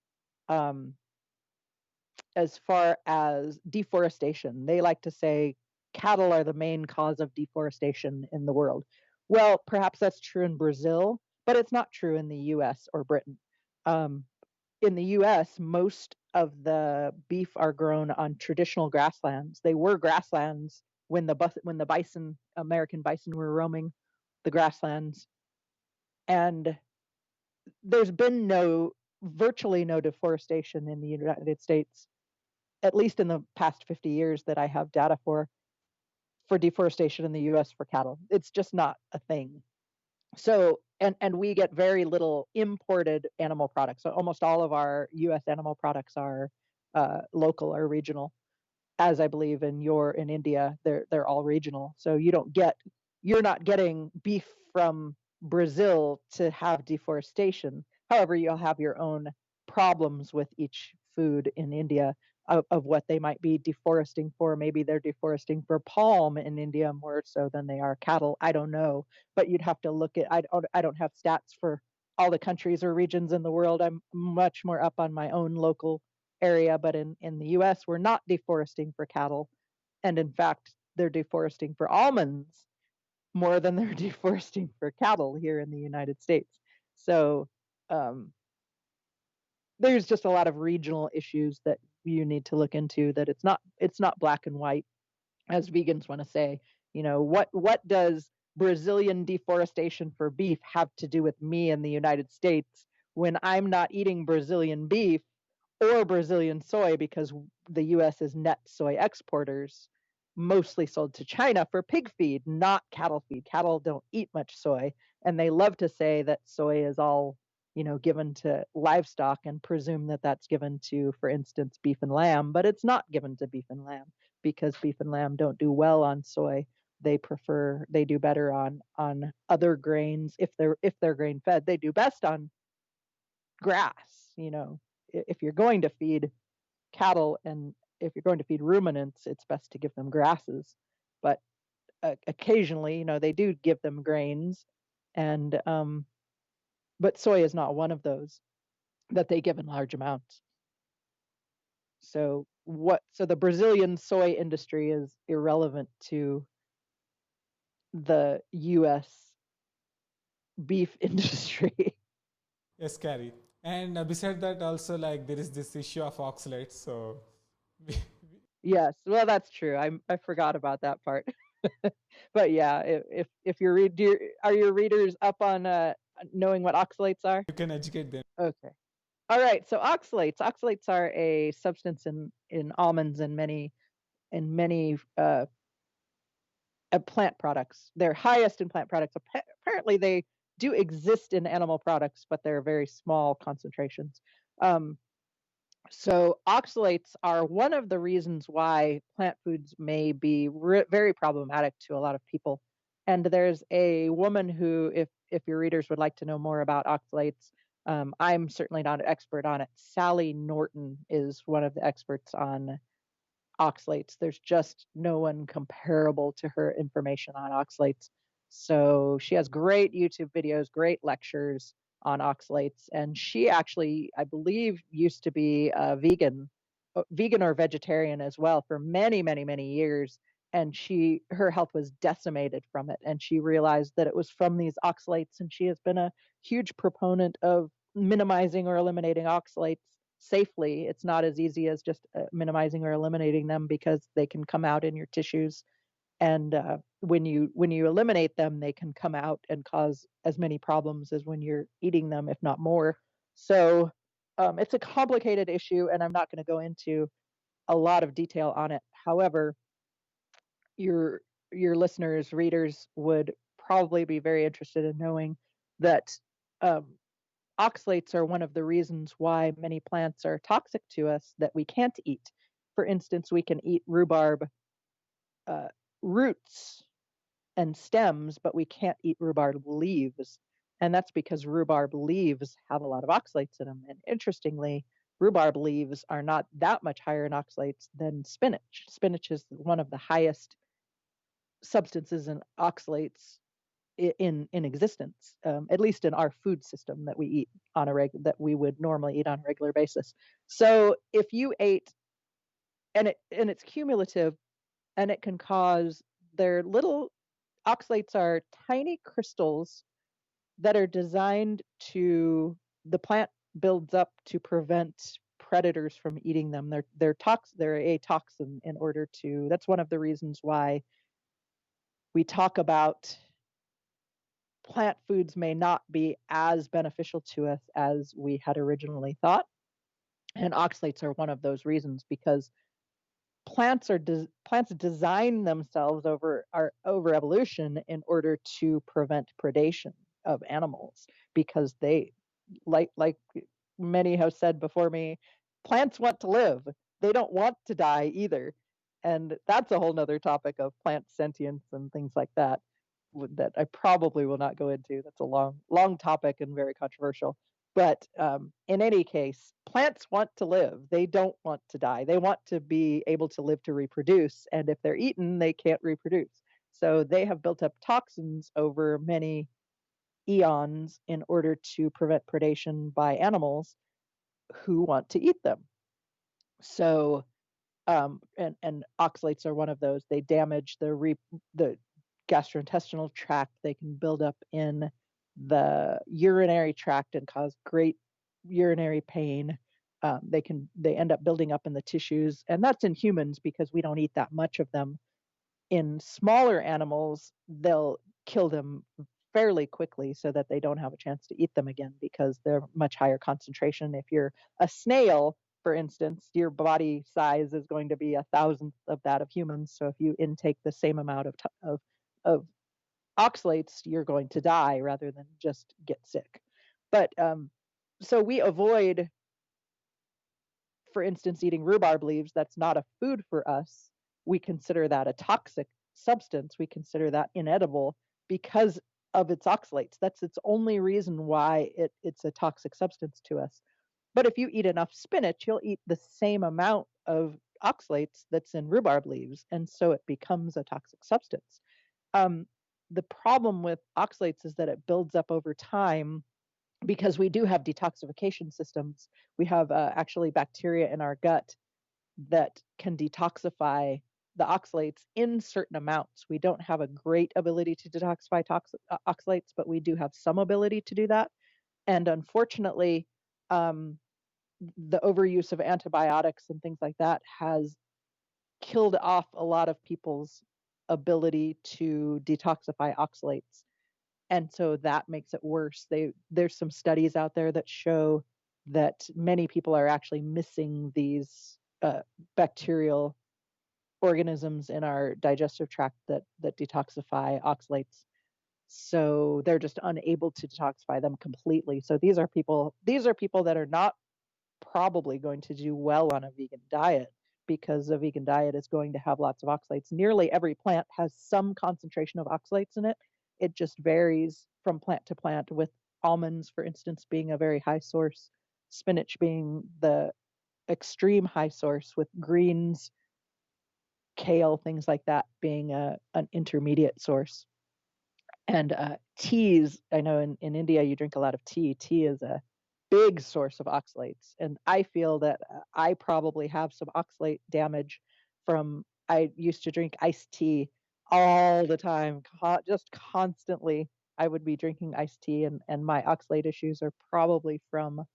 deforestation, they like to say cattle are the main cause of deforestation in the world. Well, perhaps that's true in Brazil, but it's not true in the US or Britain. In the US, most of the beef are grown on traditional grasslands. They were grasslands when the bison American bison were roaming the grasslands. And there's been virtually no deforestation in the United States, at least in the past 50 years that I have data for deforestation in the US for cattle. It's just not a thing. So, and we get very little imported animal products. So almost all of our US animal products are local or regional. As I believe in India, they're all regional. So you're not getting beef from Brazil to have deforestation. However, you'll have your own problems with each food in India of what they might be deforesting for. Maybe they're deforesting for palm in India more so than they are cattle. I don't know, but you'd have to look at. I don't have stats for all the countries or regions in the world. I'm much more up on my own local area, but in the US, we're not deforesting for cattle. And in fact, they're deforesting for almonds more than they're deforesting for cattle here in the United States. So um, there's just a lot of regional issues that you need to look into, that it's not black and white, as vegans want to say. What does Brazilian deforestation for beef have to do with me in the United States when I'm not eating Brazilian beef or Brazilian soy, because the US is net soy exporters, mostly sold to China for pig feed, not cattle feed. Cattle don't eat much soy, and they love to say that soy is all, given to livestock and presume that that's given to, for instance, beef and lamb, but it's not given to beef and lamb, because beef and lamb don't do well on soy. They do better on other grains. If they're grain fed, they do best on grass. If you're going to feed cattle, and if you're going to feed ruminants, it's best to give them grasses. But occasionally, they do give them grains, and but soy is not one of those that they give in large amounts. So the Brazilian soy industry is irrelevant to the US beef industry. Yes, Carrie. And beside that, also like there is this issue of oxalates. So Yes, well, that's true. I forgot about that part. But yeah, if you're are your readers up on knowing what oxalates are? you can educate them. Okay. All right. So oxalates are a substance in almonds and many plant products. They're highest in plant products. Apparently, they do exist in animal products, but they're very small concentrations. Um, So oxalates are one of the reasons why plant foods may be very problematic to a lot of people. And there's a woman who, if your readers would like to know more about oxalates, I'm certainly not an expert on it. Sally Norton is one of the experts on oxalates. There's just no one comparable to her information on oxalates. So she has great YouTube videos, great lectures on oxalates. And she actually, I believe, used to be a vegan or vegetarian as well for many, many, many years. And her health was decimated from it. And she realized that it was from these oxalates. And she has been a huge proponent of minimizing or eliminating oxalates safely. It's not as easy as just minimizing or eliminating them, because they can come out in your tissues, and when you eliminate them, they can come out and cause as many problems as when you're eating them, if not more. So it's a complicated issue, and I'm not going to go into a lot of detail on it. However, your readers would probably be very interested in knowing that um, oxalates are one of the reasons why many plants are toxic to us that we can't eat. For instance, we can eat rhubarb roots and stems, but we can't eat rhubarb leaves. And that's because rhubarb leaves have a lot of oxalates in them. And interestingly, rhubarb leaves are not that much higher in oxalates than spinach. Spinach is one of the highest substances in oxalates in existence, at least in our food system that we eat that we would normally eat on a regular basis. So if you ate, and it's cumulative, and it can cause, their little oxalates are tiny crystals that are designed to, the plant builds up to prevent predators from eating them. They're a toxin in order to, that's one of the reasons why we talk about plant foods may not be as beneficial to us as we had originally thought. And oxalates are one of those reasons, because plants design themselves over evolution in order to prevent predation of animals, because they, like many have said before me, plants want to live. They don't want to die either. And that's a whole nother topic of plant sentience and things like that that I probably will not go into. That's a long topic and very controversial. But in any case, plants want to live. They don't want to die. They want to be able to live to reproduce. And if they're eaten, they can't reproduce. So they have built up toxins over many eons in order to prevent predation by animals who want to eat them. So, and oxalates are one of those. They damage the gastrointestinal tract. They can build up in the urinary tract and cause great urinary pain. They end up building up in the tissues, and that's in humans because we don't eat that much of them. In smaller animals, they'll kill them fairly quickly so that they don't have a chance to eat them again, because they're much higher concentration. If you're a snail, for instance, your body size is going to be 1,000th of that of humans. So if you intake the same amount of oxalates, you're going to die rather than just get sick. But so we avoid, for instance, eating rhubarb leaves. That's not a food for us. We consider that a toxic substance. We consider that inedible because of its oxalates. That's its only reason why it's a toxic substance to us. But if you eat enough spinach, you'll eat the same amount of oxalates that's in rhubarb leaves, and so it becomes a toxic substance. The problem with oxalates is that it builds up over time, because we do have detoxification systems. We have actually bacteria in our gut that can detoxify the oxalates in certain amounts. We don't have a great ability to detoxify oxalates, but we do have some ability to do that. And unfortunately, the overuse of antibiotics and things like that has killed off a lot of people's ability to detoxify oxalates. And so that makes it worse. There's some studies out there that show that many people are actually missing these bacterial organisms in our digestive tract that detoxify oxalates. So they're just unable to detoxify them completely. So these are people that are not probably going to do well on a vegan diet, because a vegan diet is going to have lots of oxalates. Nearly every plant has some concentration of oxalates in it. It just varies from plant to plant, with almonds, for instance, being a very high source, spinach being the extreme high source, with greens, kale, things like that being an intermediate source. And teas, I know in India you drink a lot of tea. Tea is a big source of oxalates. And I feel that I probably have some oxalate damage from, I used to drink iced tea all the time, just constantly. I would be drinking iced tea, and my oxalate issues are probably from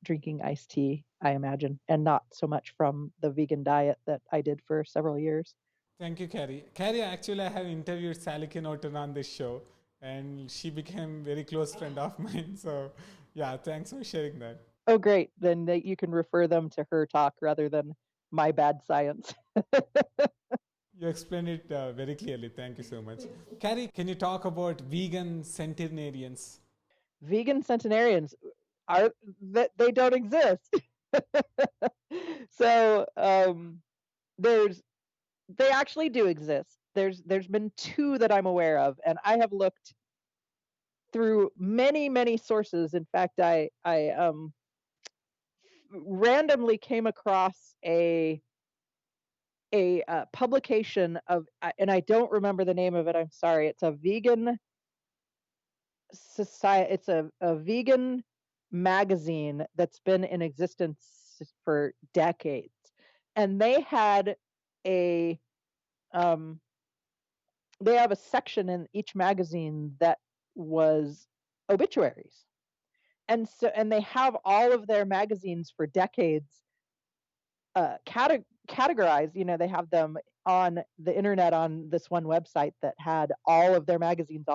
drinking iced tea, I imagine, and not so much from the vegan diet that I did for several years. Thank you, Carrie. Carrie, actually, I have interviewed Sally Norton on this show, and she became a very close friend of mine. So, yeah, thanks for sharing that. Oh, great. Then you can refer them to her talk rather than my bad science. You explained it very clearly. Thank you so much. Carrie, can you talk about vegan centenarians? Vegan centenarians are that they don't exist. So they actually do exist. There's been two that I'm aware of, and I have looked through many sources. In fact, I randomly came across a publication of, and I don't remember the name of it. I'm sorry. It's a vegan society. It's a vegan magazine that's been in existence for decades, and they had a they have a section in each magazine that was obituaries. And they have all of their magazines for decades categorized. They have them on the internet on this one website that had all of their magazines,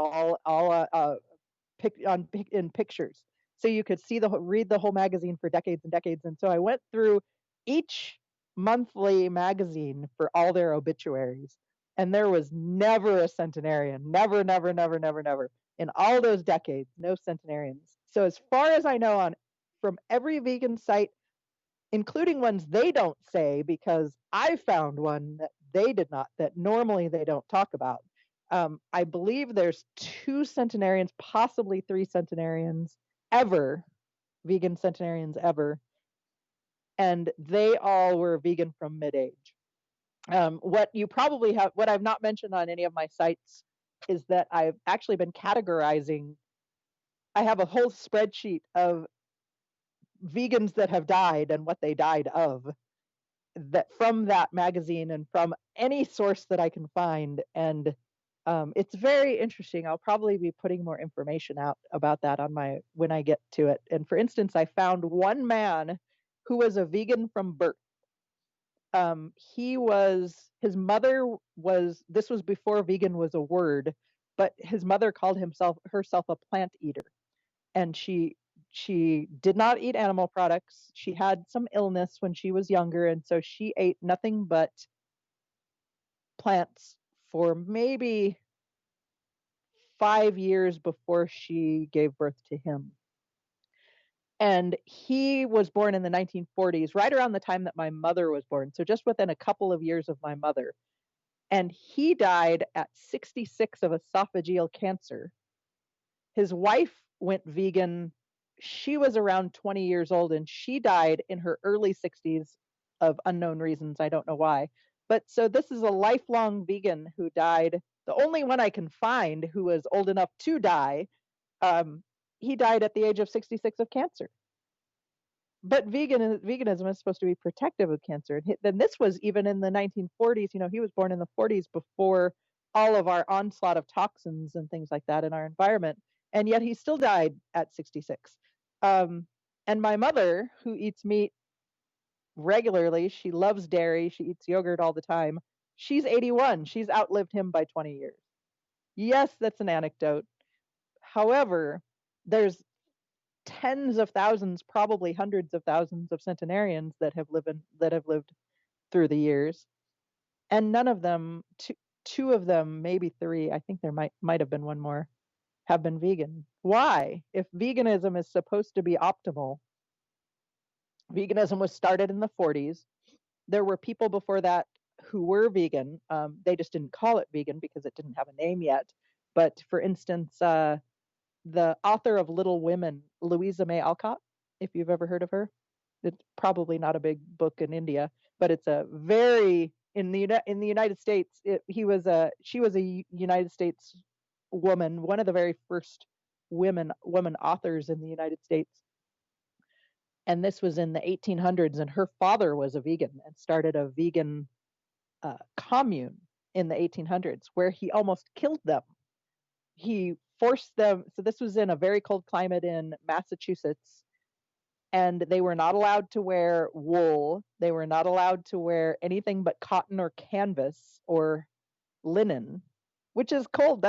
in pictures, so you could read the whole magazine for decades and decades. And so I went through each monthly magazine for all their obituaries, and there was never a centenarian. Never, never, never, never, never. In all those decades, no centenarians. So as far as I know, from every vegan site, including ones they don't say, because I found one that they did not, that normally they don't talk about. I believe there's 2 centenarians, possibly 3 centenarians ever, vegan centenarians ever, and they all were vegan from mid-age. What I've not mentioned on any of my sites is that I've actually been categorizing. I have a whole spreadsheet of vegans that have died and what they died of, that from that magazine and from any source that I can find. And it's very interesting. I'll probably be putting more information out about that when I get to it. And for instance, I found one man who was a vegan from birth. His mother was, this was before vegan was a word, but his mother called herself a plant eater. And she did not eat animal products. She had some illness when she was younger, and so she ate nothing but plants for maybe 5 years before she gave birth to him. And he was born in the 1940s, right around the time that my mother was born, so just within a couple of years of my mother. And he died at 66 of esophageal cancer. His wife went vegan. She was around 20 years old, and she died in her early 60s of unknown reasons. I don't know why. But so this is a lifelong vegan who died. The only one I can find who was old enough to die. He died at the age of 66 of cancer. But veganism is supposed to be protective of cancer. And then this was even in the 1940s. He was born in the 40s, before all of our onslaught of toxins and things like that in our environment. And yet he still died at 66. And my mother, who eats meat regularly, she loves dairy, she eats yogurt all the time. She's 81. She's outlived him by 20 years. Yes, that's an anecdote. However, there's tens of thousands, probably hundreds of thousands of centenarians that have lived through the years, and none of them, two of them, maybe 3, I think there might have been one more, have been vegan. Why? If veganism is supposed to be optimal, veganism was started in the 40s. There were people before that who were vegan. They just didn't call it vegan because it didn't have a name yet. But for instance, the author of Little Women, Louisa May Alcott, if you've ever heard of her. It's probably not a big book in India, but it's a very, in the United States, she was a United States woman, one of the very first women authors in the United States. And this was in the 1800s, and her father was a vegan and started a vegan commune in the 1800s, where he almost killed them. He forced them. So this was in a very cold climate in Massachusetts, and they were not allowed to wear wool. They were not allowed to wear anything but cotton or canvas or linen, which is cold.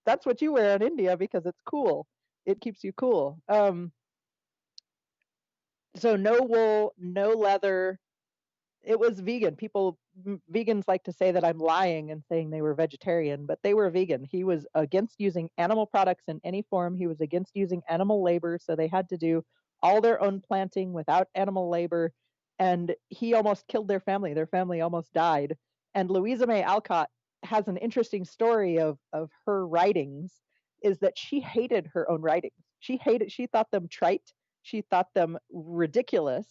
That's what you wear in India because it's cool. It keeps you cool. So no wool, no leather. It was vegan. Vegans like to say that I'm lying and saying they were vegetarian, but they were vegan. He was against using animal products in any form. He was against using animal labor, so they had to do all their own planting without animal labor. And he almost killed their family. Their family almost died. And Louisa May Alcott has an interesting story of her writings, is that she hated her own writings. She thought them trite. She thought them ridiculous.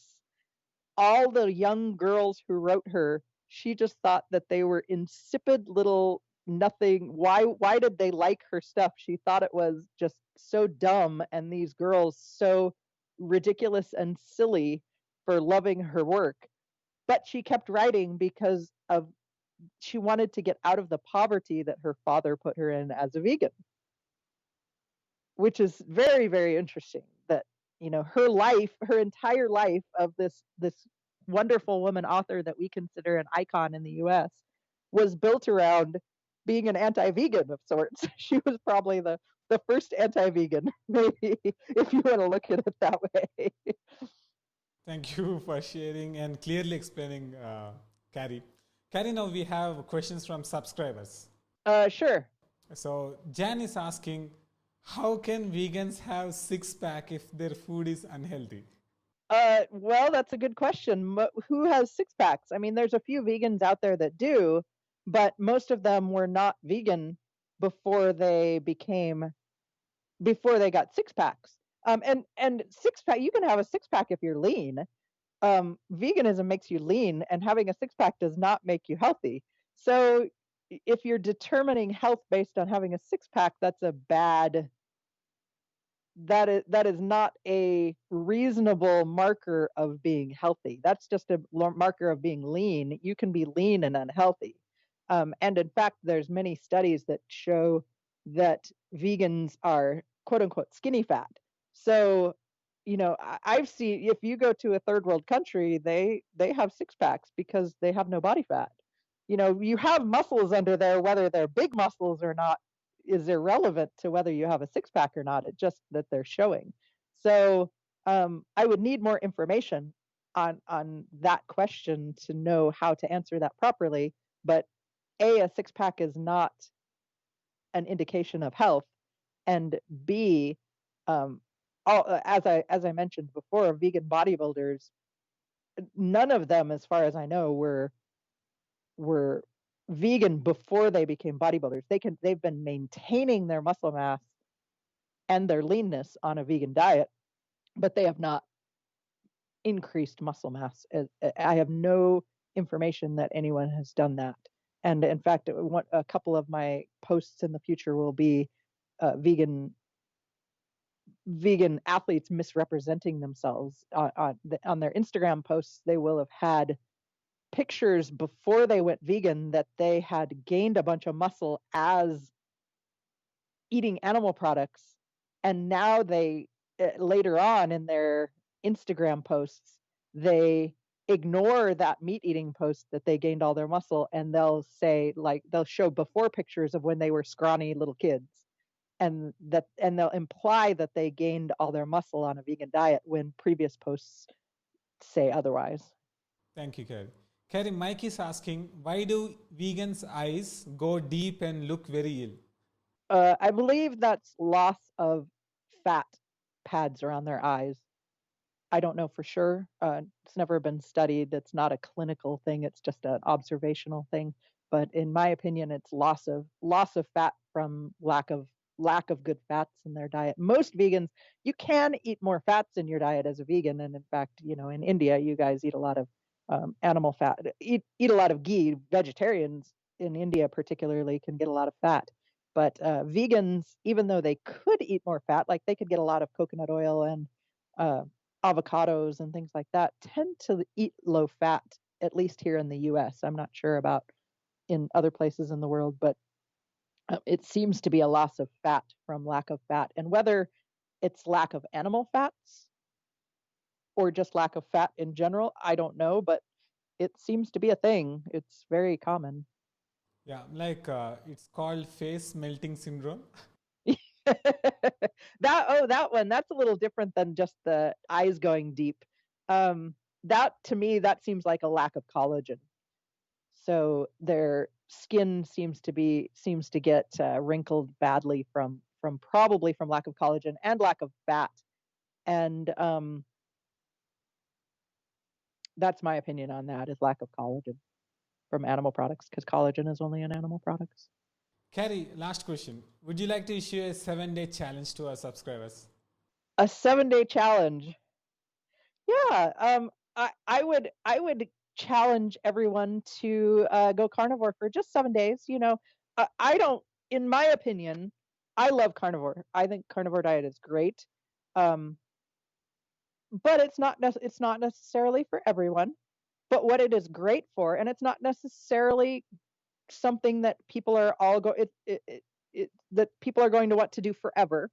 All the young girls who wrote her, she just thought that they were insipid little nothing. Why did they like her stuff? She thought it was just so dumb, and these girls so ridiculous and silly for loving her work. But she kept writing because she wanted to get out of the poverty that her father put her in as a vegan, which is very, very interesting. That her entire life of this wonderful woman author that we consider an icon in the U.S., was built around being an anti-vegan of sorts. She was probably the first anti-vegan, maybe, if you want to look at it that way. Thank you for sharing and clearly explaining, Carrie. Carrie, now we have questions from subscribers. Sure. So Jan is asking, how can vegans have six-pack if their food is unhealthy? Well, that's a good question. Who has six packs? I mean, there's a few vegans out there that do, but most of them were not vegan before they got six packs. And six pack, you can have a six pack if you're lean. Veganism makes you lean, and having a six pack does not make you healthy. So if you're determining health based on having a six pack, that is not a reasonable marker of being healthy. That's just a marker of being lean. You can be lean and unhealthy. And in fact, there's many studies that show that vegans are quote unquote skinny fat. So, I've seen, if you go to a third world country, they have six packs because they have no body fat. You have muscles under there, whether they're big muscles or not is irrelevant to whether you have a six pack or not. It's just that they're showing. So I would need more information on that question to know how to answer that properly. But a six pack is not an indication of health, and B, as I mentioned before, vegan bodybuilders, none of them, as far as I know, were vegan before they became bodybuilders. They've been maintaining their muscle mass and their leanness on a vegan diet, but they have not increased muscle mass. I have no information that anyone has done that. And in fact, a couple of my posts in the future will be vegan athletes misrepresenting themselves on their Instagram posts. They will have had pictures before they went vegan that they had gained a bunch of muscle as eating animal products, and now they later on in their Instagram posts they ignore that meat eating post that they gained all their muscle, and they'll say, like, they'll show before pictures of when they were scrawny little kids, and they'll imply that they gained all their muscle on a vegan diet when previous posts say otherwise. Thank you, Carrie. Carrie, Mike is asking, why do vegans' eyes go deep and look very ill? I believe that's loss of fat pads around their eyes. I don't know for sure. It's never been studied. It's not a clinical thing. It's just an observational thing. But in my opinion, it's loss of fat from lack of good fats in their diet. Most vegans, you can eat more fats in your diet as a vegan, and in fact, in India, you guys eat a lot of animal fat. Eat a lot of ghee. Vegetarians in India, particularly, can get a lot of fat. But vegans, even though they could eat more fat, like they could get a lot of coconut oil and avocados and things like that, tend to eat low fat, at least here in the US. I'm not sure about in other places in the world, but it seems to be a loss of fat from lack of fat. And whether it's lack of animal fats or just lack of fat in general, I don't know, but it seems to be a thing. It's very common. Yeah, it's called face melting syndrome. that one, that's a little different than just the eyes going deep. That, to me, that seems like a lack of collagen. So their skin seems to get wrinkled badly from probably from lack of collagen and lack of fat. And that's my opinion on that, is lack of collagen from animal products, because collagen is only in animal products. Carrie, last question. Would you like to issue a 7-day challenge to our subscribers? A 7-day challenge? Yeah. I would challenge everyone to go carnivore for just 7 days. I don't, in my opinion, I love carnivore. I think carnivore diet is great. But it's not necessarily for everyone. But what it is great for, and it's not necessarily something that people are all that people are going to want to do forever.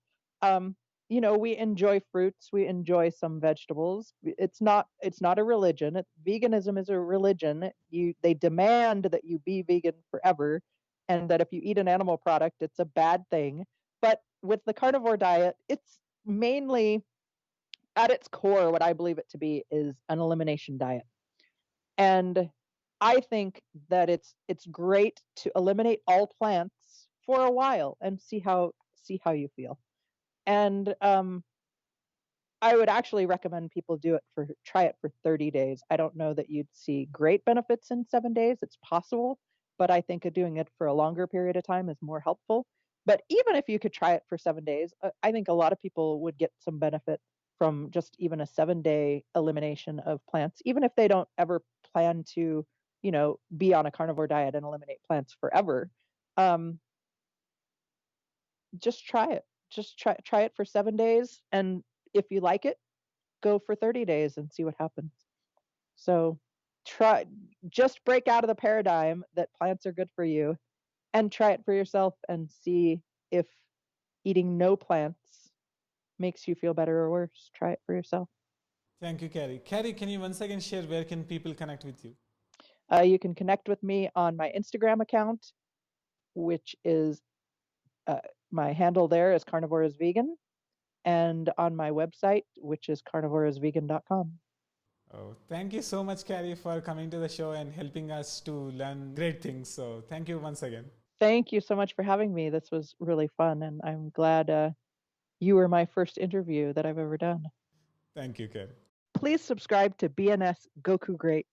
we enjoy fruits, we enjoy some vegetables. It's not a religion. Veganism is a religion. They demand that you be vegan forever, and that if you eat an animal product, it's a bad thing. But with the carnivore diet, it's mainly, at its core, what I believe it to be is an elimination diet. And I think that it's great to eliminate all plants for a while and see how you feel. And I would actually recommend people try it for 30 days. I don't know that you'd see great benefits in 7 days. It's possible, but I think doing it for a longer period of time is more helpful. But even if you could try it for 7 days, I think a lot of people would get some benefit from just even a 7-day elimination of plants, even if they don't ever plan to, be on a carnivore diet and eliminate plants forever. Just try it. Just try it for 7 days, and if you like it, go for 30 days and see what happens. So just break out of the paradigm that plants are good for you and try it for yourself and see if eating no plants makes you feel better or worse. Try it for yourself. Thank you, Carrie. Carrie, can you once again share where can people connect with you? You can connect with me on my Instagram account, which is my handle there is Carnivoreisvegan, and on my website, which is carnivoreisvegan.com. Oh, thank you so much, Carrie, for coming to the show and helping us to learn great things. So thank you once again. Thank you so much for having me. This was really fun, and I'm glad you were my first interview that I've ever done. Thank you, Carrie. Please subscribe to BNS Goku Great.